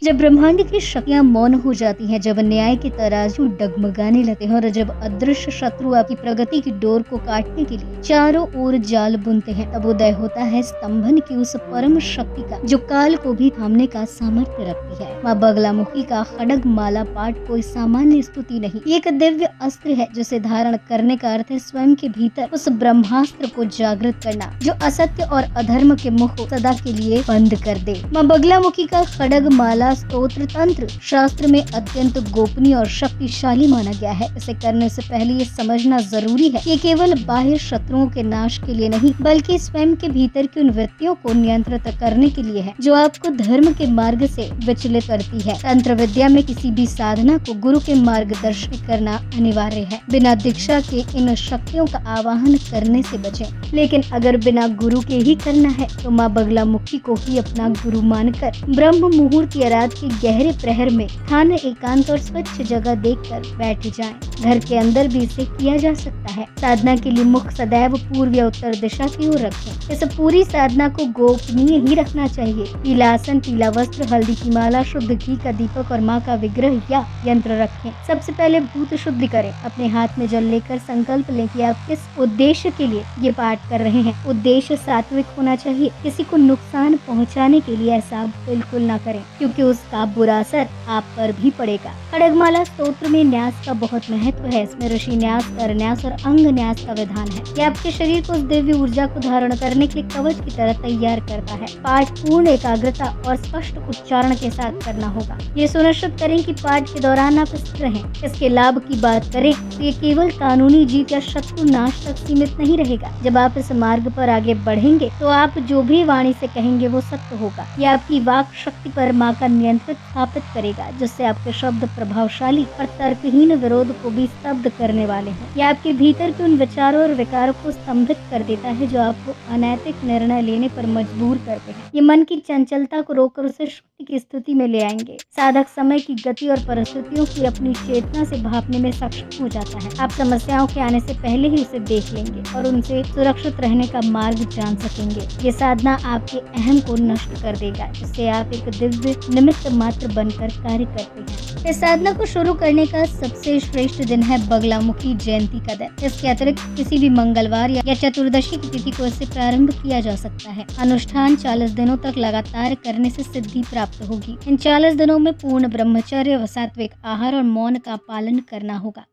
जब ब्रह्मांड की शक्तियां मौन हो जाती हैं, जब न्याय के तराजू डगमगाने लगते हैं और जब अदृश्य शत्रु आपकी प्रगति की डोर को काटने के लिए चारों ओर जाल बुनते हैं, तब उदय होता है स्तंभन की उस परम शक्ति का जो काल को भी थामने का सामर्थ्य रखती है। माँ बगलामुखी का खड्ग माला पाठ कोई सामान्य स्तुति नहीं, ये एक दिव्य अस्त्र है जिसे धारण करने का अर्थ है स्वयं के भीतर उस ब्रह्मास्त्र को जागृत करना जो असत्य और अधर्म के मुख को सदा के लिए बंद कर दे। माँ बगलामुखी का खड्ग माला स्तोत्र तंत्र शास्त्र में अत्यंत गोपनीय और शक्तिशाली माना गया है। इसे करने से पहले ये समझना जरूरी है कि केवल बाह्य शत्रुओं के नाश के लिए नहीं, बल्कि स्वयं के भीतर की उन वृत्तियों को नियंत्रित करने के लिए है जो आपको धर्म के मार्ग से विचलित करती है। तंत्र विद्या में किसी भी साधना को गुरु के मार्गदर्शन करना अनिवार्य है। बिना दीक्षा के इन शक्तियों का आवाहन करने से बचें, लेकिन अगर बिना गुरु के ही करना है तो माँ बगलामुखी को ही अपना गुरु मानकर ब्रह्म मुहूर्त या रात के गहरे प्रहर में स्थान एकांत और स्वच्छ जगह देखकर बैठ जाएं। घर के अंदर भी इसे किया जा सकता है। साधना के लिए मुख सदैव पूर्व या उत्तर दिशा की ओर रखें। इस पूरी साधना को गोपनीय ही रखना चाहिए। पीला आसन, पीला वस्त्र, हल्दी की माला, शुद्ध घी का दीपक और माँ का विग्रह या यंत्र रखें। सबसे पहले भूत शुद्धि करें। अपने हाथ में जल लेकर संकल्प लें कि आप किस उद्देश्य के लिए ये पाठ कर रहे हैं। उद्देश्य सात्विक होना चाहिए। किसी को नुकसान पहुँचाने के लिए ऐसा बिल्कुल न करें, क्योंकि उसका बुरा असर आप पर भी पड़ेगा। खड्गमाला स्तोत्र में न्यास का बहुत महत्व है। इसमें ऋषि न्यास, कर न्यास और अंग न्यास का विधान है। यह आपके शरीर को उस दिव्य ऊर्जा को धारण करने के लिए कवच की तरह तैयार करता है। पाठ पूर्ण एकाग्रता और स्पष्ट उच्चारण के साथ करना होगा। ये सुनिश्चित करें कि पाठ के दौरान आप स्थिर रहें। इसके लाभ की बात करें तो ये केवल कानूनी जीत या शत्रु नाश तक सीमित नहीं रहेगा। जब आप इस मार्ग पर आगे बढ़ेंगे तो आप जो भी वाणी से कहेंगे वो सत्य होगा। यह आपकी वाक शक्ति पर माँ का नियंत्रण स्थापित करेगा, जिससे आपके शब्द प्रभावशाली और तर्कहीन विरोध को भी स्तब्ध करने वाले हैं। यह आपके भीतर के उन विचारों और विकारों को स्तंभित कर देता है जो आपको अनैतिक निर्णय लेने पर मजबूर करते हैं। ये मन की चंचलता को रोककर उसे शक्ति की स्थिति में ले आएंगे। साधक समय की गति और परिस्थितियों की अपनी चेतना से भापने में सक्षम हो जाता है। आप समस्याओं के आने से पहले ही उसे देख लेंगे और उनसे सुरक्षित रहने का मार्ग जान सकेंगे। ये साधना आपके अहम को नष्ट कर देगा, जिससे आप एक दिव्य निमित्त मात्र बनकर कार्य करते हैं। इस साधना को शुरू करने का सबसे श्रेष्ठ दिन है बगलामुखी जयंती का दिन। इसके अतिरिक्त किसी भी मंगलवार या चतुर्दशी की तिथि को इससे प्रारंभ किया जा सकता है। अनुष्ठान 40 दिनों तक लगातार करने से सिद्धि प्राप्त होगी। इन 40 दिनों में पूर्ण ब्रह्मचर्य व सात्विक आहार और मौन का पालन करना होगा।